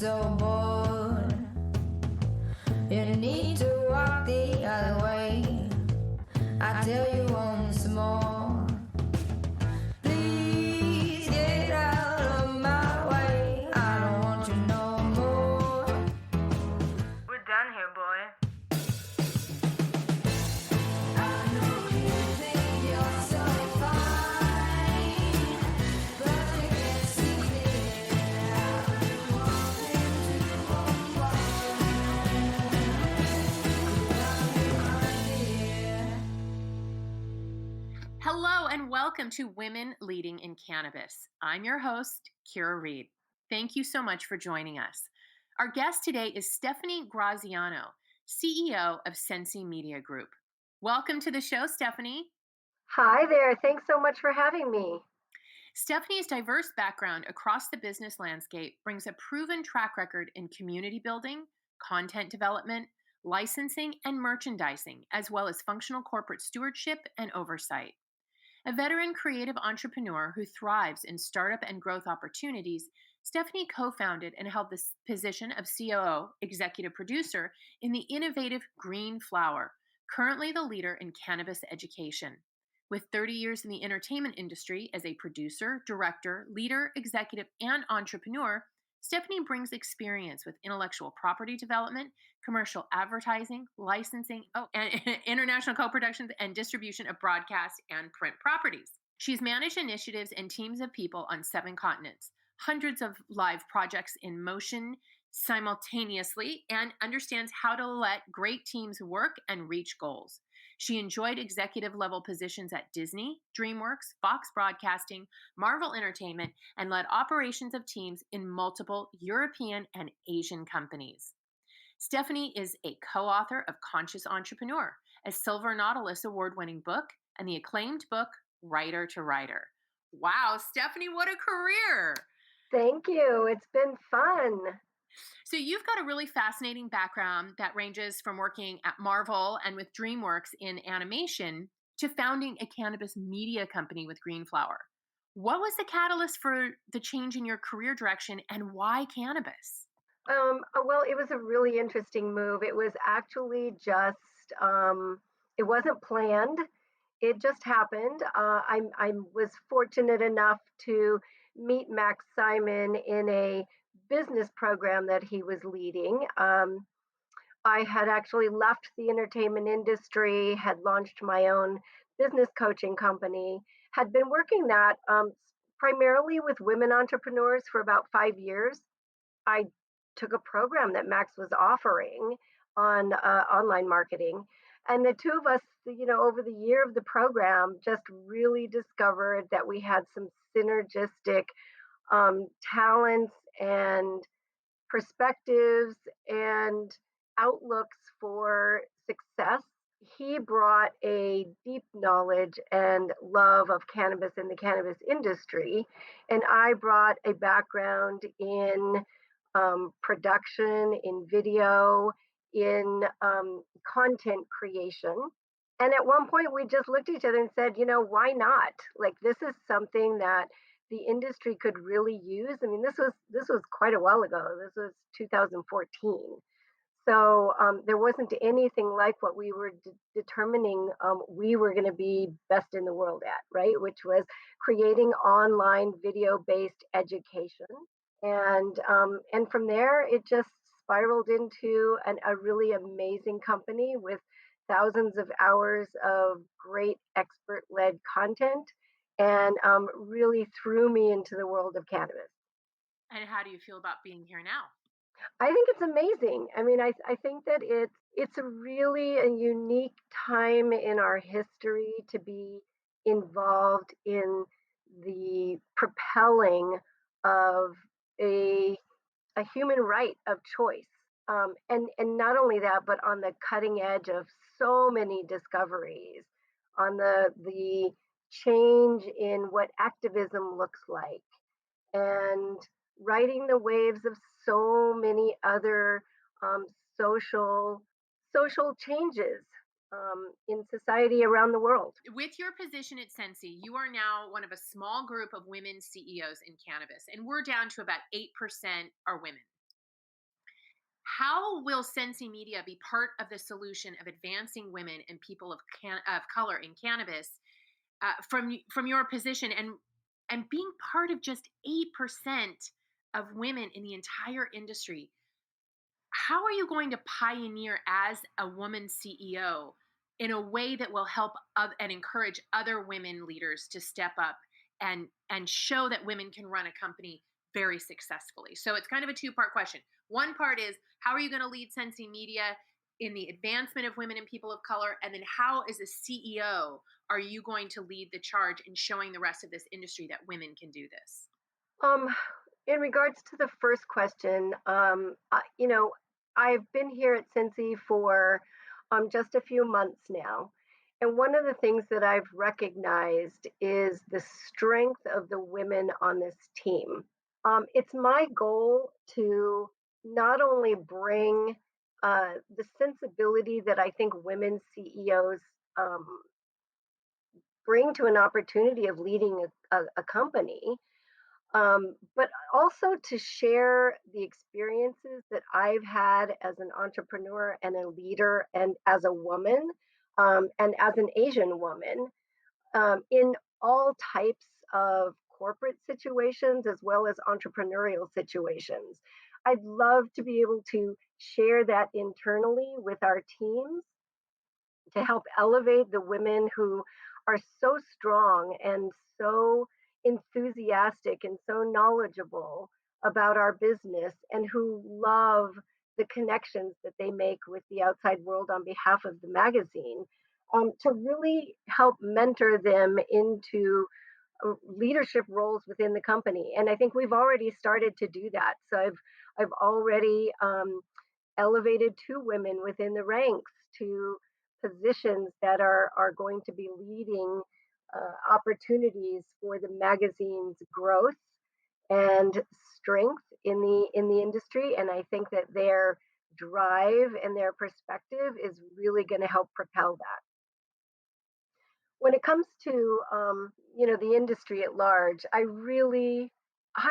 so bored. You need to walk the other way. I tell you once more. Please get out of my way. I don't want you no more. We're done here, boy. I know you think you're so fine, but you can't see it. I've been wanting to hold Hello and welcome to Women Leading in Cannabis. I'm your host, Kyra Reed. Thank you so much for joining us. Our guest today is Stephanie Graziano, CEO of Sensi-Media Group. Welcome to the show, Stephanie. Hi there. Thanks so much for having me. Stephanie's diverse background across the business landscape brings a proven track record in community building, content development, licensing, and merchandising, as well as functional corporate stewardship and oversight. A veteran creative entrepreneur who thrives in startup and growth opportunities, Stephanie co-founded and held the position of COO, executive producer, in the innovative Green Flower, currently the leader in cannabis education. With 30 years in the entertainment industry as a producer, director, leader, executive, and entrepreneur, Stephanie brings experience with intellectual property development, commercial advertising, licensing, and international co-productions and distribution of broadcast and print properties. She's managed initiatives and teams of people on 7 continents, hundreds of live projects in motion simultaneously, and understands how to let great teams work and reach goals. She enjoyed executive level positions at Disney, DreamWorks, Fox Broadcasting, Marvel Entertainment, and led operations of teams in multiple European and Asian companies. Stephanie is a co-author of Conscious Entrepreneur, a Silver Nautilus award-winning book, and the acclaimed book, Writer to Writer. Wow, Stephanie, what a career! Thank you. It's been fun. So you've got a really fascinating background that ranges from working at Marvel and with DreamWorks in animation to founding a cannabis media company with Green Flower. What was the catalyst for the change in your career direction, and why cannabis? Well, it was a really interesting move. It was actually just, it wasn't planned. It just happened. I was fortunate enough to meet Max Simon in a business program that he was leading. I had actually left the entertainment industry, had launched my own business coaching company, had been working that primarily with women entrepreneurs for about 5 years. I took a program that Max was offering on online marketing. And the two of us, over the year of the program, just really discovered that we had some synergistic talents and perspectives and outlooks for success. He brought a deep knowledge and love of cannabis and the cannabis industry, and I brought a background in production, in video, in content creation. And at one point, we just looked at each other and said, why not? Like, this is something that the industry could really use. I mean, this was quite a while ago. This was 2014. So there wasn't anything like what we were determining we were going to be best in the world at, right? Which was creating online video-based education. And from there, it just spiraled into a really amazing company with thousands of hours of great expert-led content, and really threw me into the world of cannabis. And how do you feel about being here now? I think it's amazing. I mean, I think that it's a really a unique time in our history to be involved in the propelling of a human right of choice. And not only that, but on the cutting edge of so many discoveries, on the change in what activism looks like, and riding the waves of so many other social changes in society around the world. With your position at Sensi, you are now one of a small group of women CEOs in cannabis, and we're down to about 8% are women. How will Sensi Media be part of the solution of advancing women and people of color in cannabis from your position and being part of just 8% of women in the entire industry? How are you going to pioneer as a woman CEO in a way that will help and encourage other women leaders to step up and show that women can run a company very successfully? So it's kind of a two-part question. One part is, how are you going to lead Sensi Media in the advancement of women and people of color? And then how, as a CEO, are you going to lead the charge in showing the rest of this industry that women can do this? Um, in regards to the first question, I've been here at Cincy for just a few months now. And one of the things that I've recognized is the strength of the women on this team. It's my goal to not only bring the sensibility that I think women CEOs um, bring to an opportunity of leading a company, but also to share the experiences that I've had as an entrepreneur and a leader and as a woman, and as an Asian woman, in all types of corporate situations as well as entrepreneurial situations. I'd love to be able to share that internally with our teams to help elevate the women who are so strong and so enthusiastic and so knowledgeable about our business and who love the connections that they make with the outside world on behalf of the magazine, to really help mentor them into leadership roles within the company. And I think we've already started to do that. So I've already elevated two women within the ranks to positions that are going to be leading opportunities for the magazine's growth and strength in the industry. And I think that their drive and their perspective is really going to help propel that. When it comes to the industry at large, I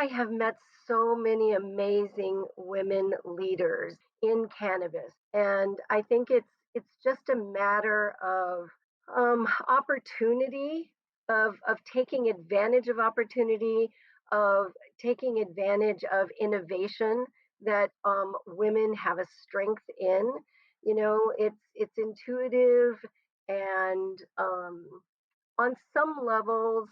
have met so many amazing women leaders in cannabis, and I think it's just a matter of opportunity, of taking advantage of opportunity, of taking advantage of innovation that women have a strength in. It's intuitive and on some levels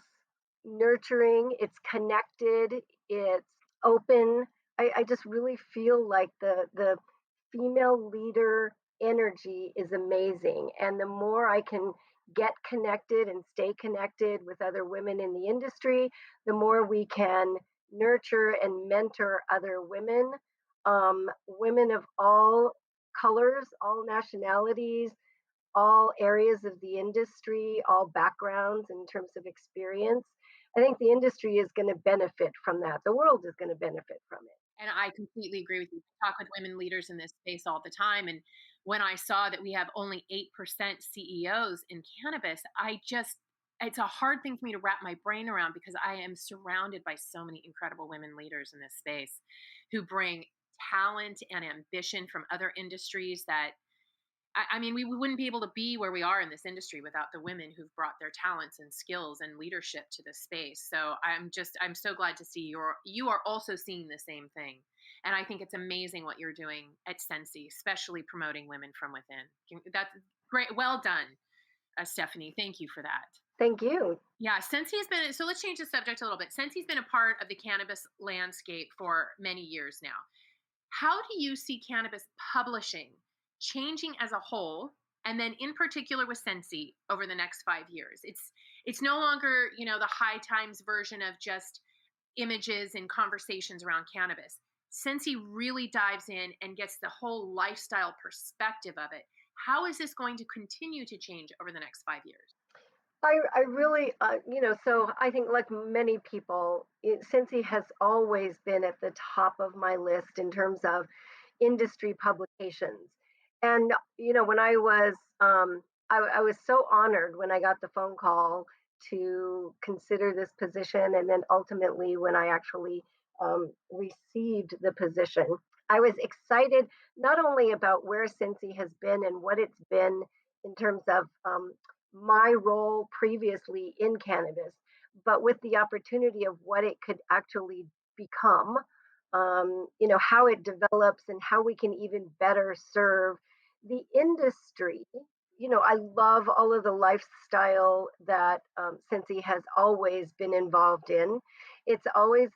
nurturing, it's connected, it's open. I just really feel like the female leader energy is amazing. And the more I can get connected and stay connected with other women in the industry, the more we can nurture and mentor other women, women of all colors, all nationalities, all areas of the industry, all backgrounds in terms of experience. I think the industry is going to benefit from that. The world is going to benefit from it. And I completely agree with you. I talk with women leaders in this space all the time. And when I saw that we have only 8% CEOs in cannabis, it's a hard thing for me to wrap my brain around because I am surrounded by so many incredible women leaders in this space who bring talent and ambition from other industries that I mean, we wouldn't be able to be where we are in this industry without the women who've brought their talents and skills and leadership to the space. So I'm so glad to see you are also seeing the same thing. And I think it's amazing what you're doing at Sensi, especially promoting women from within. That's great. Well done, Stephanie. Thank you for that. Thank you. Yeah, Sensi has been, so let's change the subject a little bit. Sensi's been a part of the cannabis landscape for many years now. How do you see cannabis publishing changing as a whole, and then in particular with Sensi over the next 5 years? It's no longer, the high times version of just images and conversations around cannabis. Sensi really dives in and gets the whole lifestyle perspective of it. How is this going to continue to change over the next 5 years? I really, so I think like many people, Cincy has always been at the top of my list in terms of industry publications. And, when I was so honored when I got the phone call to consider this position. And then ultimately when I actually received the position, I was excited not only about where Sensi has been and what it's been in terms of my role previously in cannabis, but with the opportunity of what it could actually become, how it develops and how we can even better serve the industry. I love all of the lifestyle that Sensi has always been involved in. It's always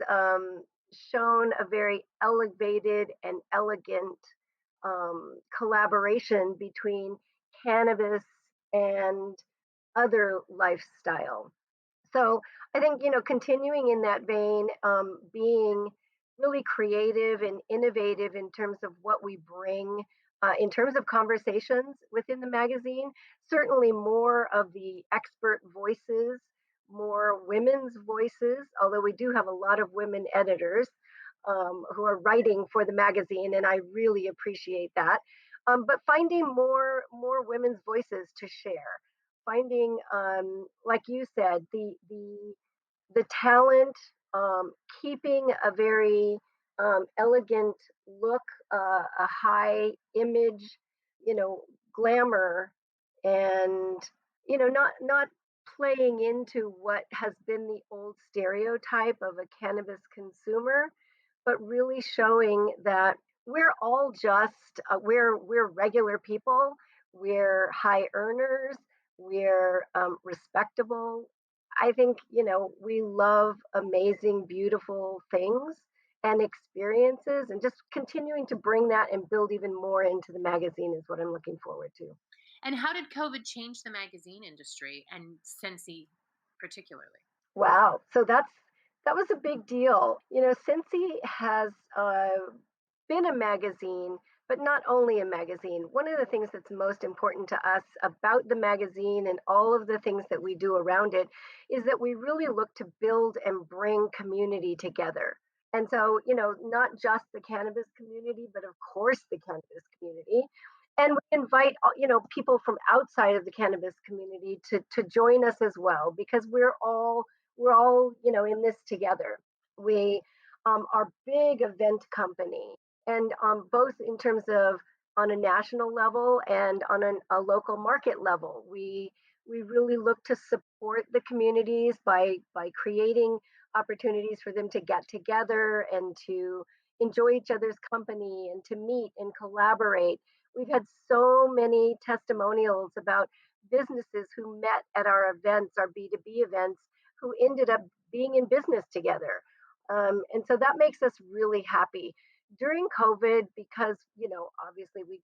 shown a very elevated and elegant collaboration between cannabis and other lifestyle. So I think, continuing in that vein, being really creative and innovative in terms of what we bring, in terms of conversations within the magazine, certainly more of the expert voices, more women's voices, although we do have a lot of women editors who are writing for the magazine, and I really appreciate that. But finding more women's voices to share, finding, like you said, the talent, keeping a very elegant look, a high image, you know, glamour, and not playing into what has been the old stereotype of a cannabis consumer, but really showing that we're all just we're regular people, we're high earners, we're respectable. I think, we love amazing, beautiful things and experiences, and just continuing to bring that and build even more into the magazine is what I'm looking forward to. And how did COVID change the magazine industry and Sensi particularly? Wow. So that was a big deal. Cincy has been a magazine, but not only a magazine. One of the things that's most important to us about the magazine and all of the things that we do around it is that we really look to build and bring community together. And so, not just the cannabis community, but of course the cannabis community. And we invite, people from outside of the cannabis community to join us as well, because we're all in this together. We are big event company, and both in terms of on a national level and on a local market level, we really look to support the communities by creating opportunities for them to get together and to enjoy each other's company and to meet and collaborate. We've had so many testimonials about businesses who met at our events, our B2B events, who ended up being in business together. And so that makes us really happy. During COVID, because, obviously we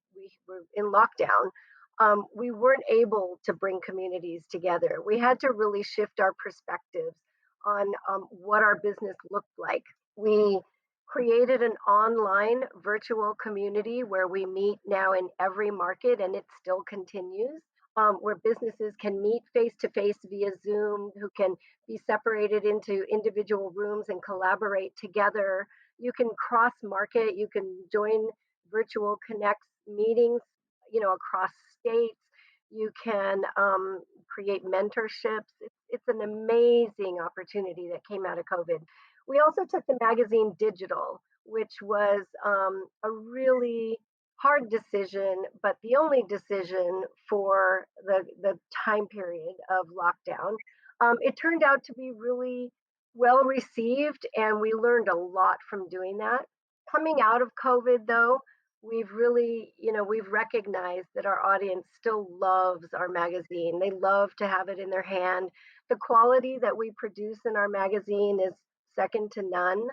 were in lockdown, we weren't able to bring communities together. We had to really shift our perspectives on what our business looked like. We created an online virtual community where we meet now in every market, and it still continues, where businesses can meet face to face via Zoom, who can be separated into individual rooms and collaborate together. You can cross market, you can join virtual connects meetings, across states. You can create mentorships. It's an amazing opportunity that came out of COVID. We also took the magazine digital, which was a really hard decision, but the only decision for the time period of lockdown. It turned out to be really well received, and we learned a lot from doing that. Coming out of COVID, though, we've recognized that our audience still loves our magazine. They love to have it in their hand. The quality that we produce in our magazine is second to none.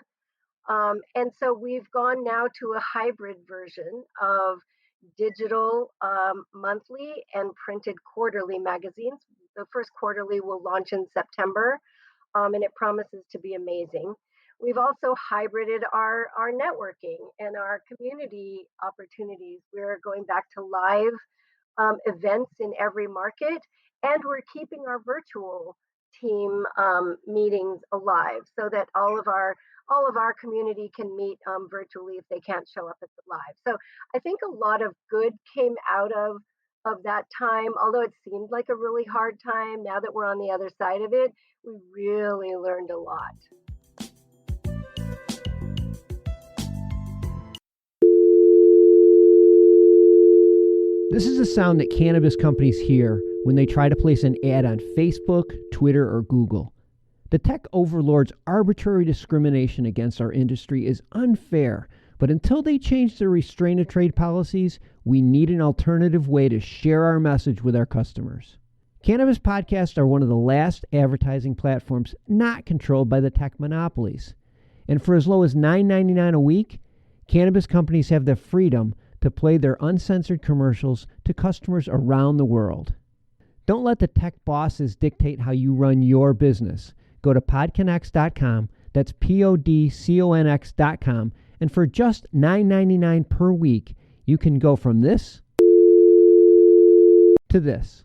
And so we've gone now to a hybrid version of digital monthly and printed quarterly magazines. The first quarterly will launch in September, and it promises to be amazing. We've also hybrided our networking and our community opportunities. We're going back to live events in every market, and we're keeping our virtual team meetings alive so that all of our community can meet virtually if they can't show up at the live. So I think a lot of good came out of that time, although it seemed like a really hard time. Now that we're on the other side of it, we really learned a lot. This is a sound that cannabis companies hear when they try to place an ad on Facebook, Twitter, or Google. The tech overlords' arbitrary discrimination against our industry is unfair, but until they change their restraint of trade policies, we need an alternative way to share our message with our customers. Cannabis podcasts are one of the last advertising platforms not controlled by the tech monopolies. And for as low as $9.99 a week, cannabis companies have the freedom to play their uncensored commercials to customers around the world. Don't let the tech bosses dictate how you run your business. Go to PodCONX.com, that's PodCONX.com, and for just $9.99 per week, you can go from this to this.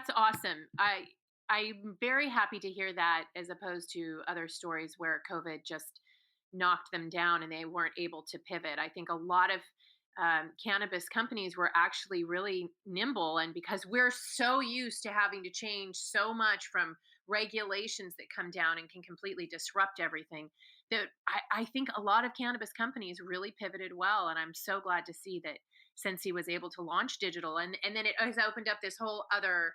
That's awesome. I'm very happy to hear that, as opposed to other stories where COVID just knocked them down and they weren't able to pivot. I think a lot of cannabis companies were actually really nimble, and because we're so used to having to change so much from regulations that come down and can completely disrupt everything, that I think a lot of cannabis companies really pivoted well, and I'm so glad to see that Sensi was able to launch digital, and then it has opened up this whole other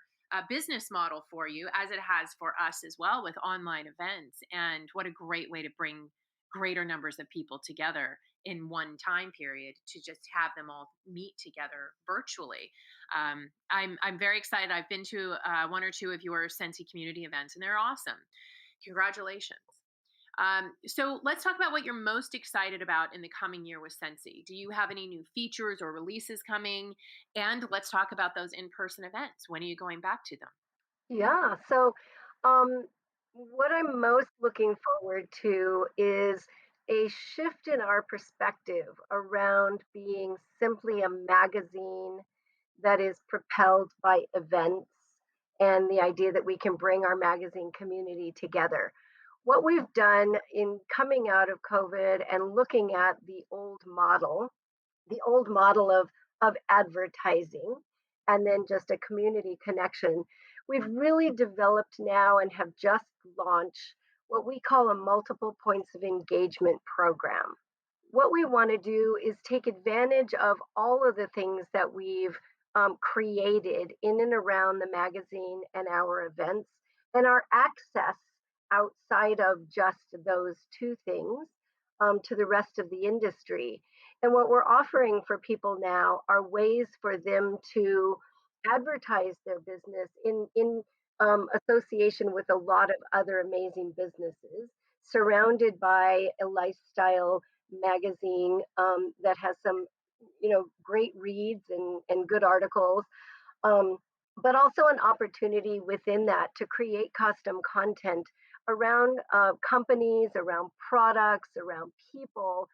business model for you, as it has for us as well, with online events. And what a great way to bring greater numbers of people together in one time period, to just have them all meet together virtually. I'm very excited. I've been to one or two of your Sensi community events, and they're awesome. Congratulations. So let's talk about what you're most excited about in the coming year with Sensi. Do you have any new features or releases coming? And let's talk about those in-person events. When are you going back to them? Yeah. So, um, what I'm most looking forward to is a shift in our perspective around being simply a magazine that is propelled by events and the idea that we can bring our magazine community together. What we've done in coming out of COVID and looking at the old model of advertising and then just a community connection, we've really developed now and have just launched what we call a multiple points of engagement program. What we want to do is take advantage of all of the things that we've created in and around the magazine and our events and our access outside of just those two things to the rest of the industry. And what we're offering for people now are ways for them to advertise their business in association with a lot of other amazing businesses, surrounded by a lifestyle magazine that has some, great reads and good articles, um, but also an opportunity within that to create custom content around companies, around products, around people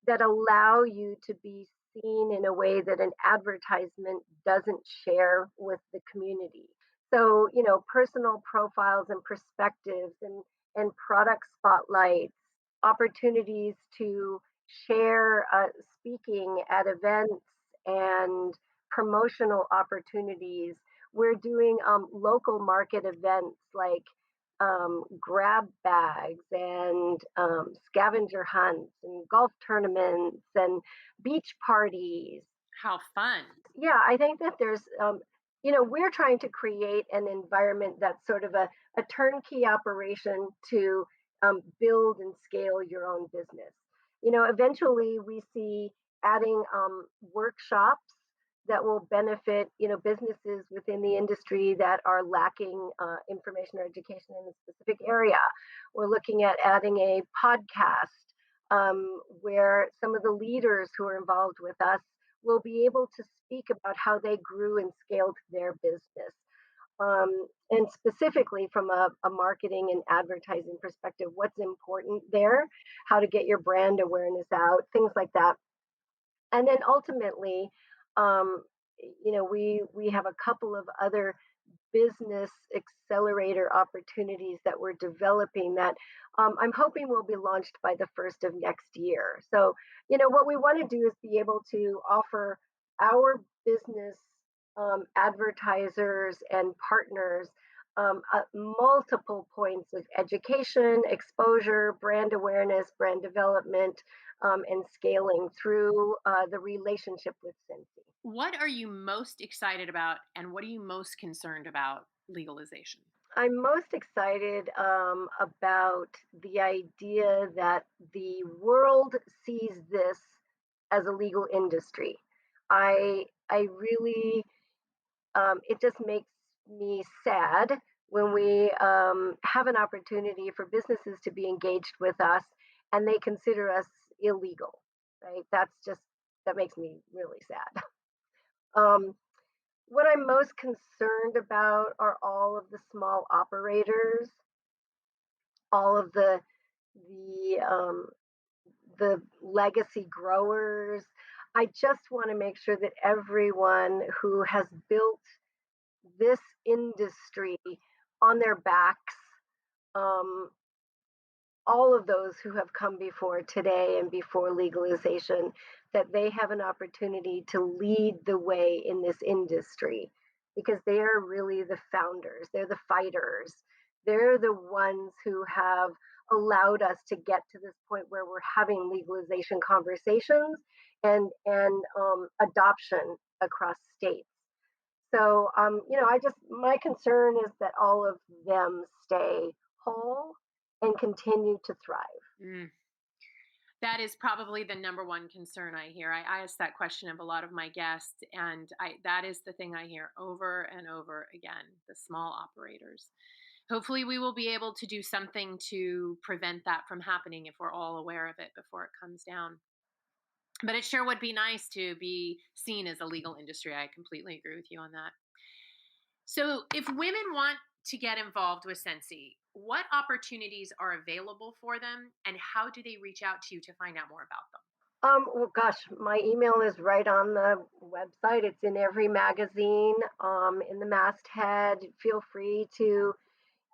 that allow you to be seen in a way that an advertisement doesn't share with the community. So, personal profiles and perspectives and product spotlights, opportunities to share speaking at events and promotional opportunities. We're doing local market events like grab bags and scavenger hunts and golf tournaments and beach parties. How fun. Yeah, I think that we're trying to create an environment that's sort of a turnkey operation to build and scale your own business. Eventually we see adding workshops that will benefit, businesses within the industry that are lacking information or education in a specific area. We're looking at adding a podcast where some of the leaders who are involved with us will be able to speak about how they grew and scaled their business. And specifically from a marketing and advertising perspective, what's important there, how to get your brand awareness out, things like that. And then ultimately, um, we have a couple of other business accelerator opportunities that we're developing that I'm hoping will be launched by the first of next year. So, what we want to do is be able to offer our business advertisers and partners multiple points of education, exposure, brand awareness, brand development, and scaling through the relationship with Sensi. What are you most excited about, and what are you most concerned about legalization? I'm most excited about the idea that the world sees this as a legal industry. I really, it just makes me sad when we have an opportunity for businesses to be engaged with us and they consider us illegal, right? That makes me really sad. Um, what I'm most concerned about are all of the small operators, all of the the legacy growers. I just want to make sure that everyone who has built this industry on their backs, um, all of those who have come before today and before legalization, that they have an opportunity to lead the way in this industry because they are really the founders, they're the fighters, they're the ones who have allowed us to get to this point where we're having legalization conversations and adoption across states. So, my concern is that all of them stay whole and continue to thrive. Mm. That is probably the number one concern I hear. I ask that question of a lot of my guests, and that is the thing I hear over and over again, the small operators. Hopefully, we will be able to do something to prevent that from happening if we're all aware of it before it comes down. But it sure would be nice to be seen as a legal industry. I completely agree with you on that. So, if women want to get involved with Sensi, what opportunities are available for them, and how do they reach out to you to find out more about them? Well, gosh, my email is right on the website. It's in every magazine, in the masthead. Feel free to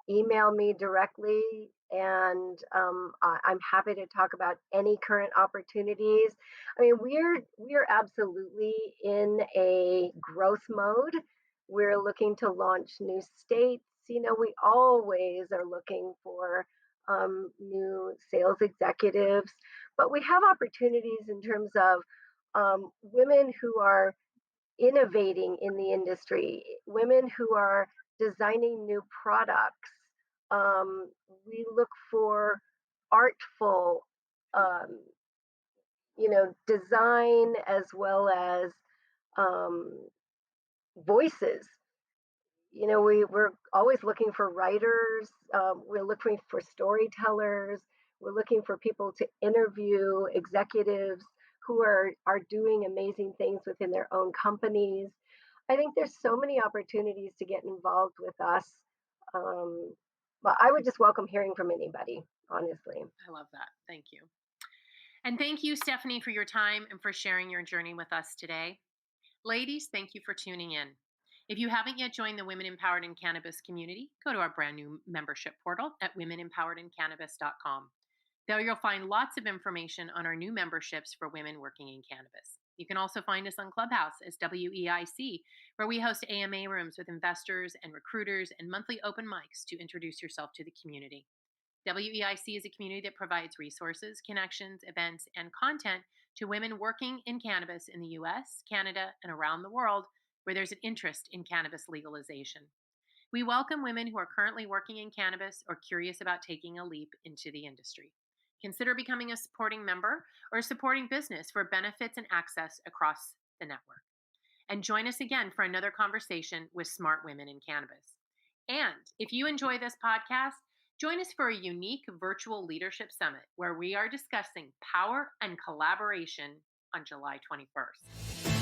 email me directly, and I'm happy to talk about any current opportunities. I mean, we're absolutely in a growth mode. We're looking to launch new states. We always are looking for new sales executives, but we have opportunities in terms of women who are innovating in the industry, women who are designing new products. Um, we look for artful, um, design as well as um, voices. We're always looking for writers. We're looking for storytellers. We're looking for people to interview executives who are doing amazing things within their own companies. I think there's so many opportunities to get involved with us. Um, but I would just welcome hearing from anybody, honestly. I love that. Thank you. And thank you, Stephanie, for your time and for sharing your journey with us today. Ladies, thank you for tuning in. If you haven't yet joined the Women Empowered in Cannabis community, go to our brand new membership portal at women-empowered-in-cannabis.com. There you'll find lots of information on our new memberships for women working in cannabis. You can also find us on Clubhouse as WEIC, where we host AMA rooms with investors and recruiters and monthly open mics to introduce yourself to the community. WEIC is a community that provides resources, connections, events, and content to women working in cannabis in the US, Canada, and around the world where there's an interest in cannabis legalization. We welcome women who are currently working in cannabis or curious about taking a leap into the industry. Consider becoming a supporting member or a supporting business for benefits and access across the network. And join us again for another conversation with smart women in cannabis. And if you enjoy this podcast, join us for a unique virtual leadership summit where we are discussing power and collaboration on July 21st.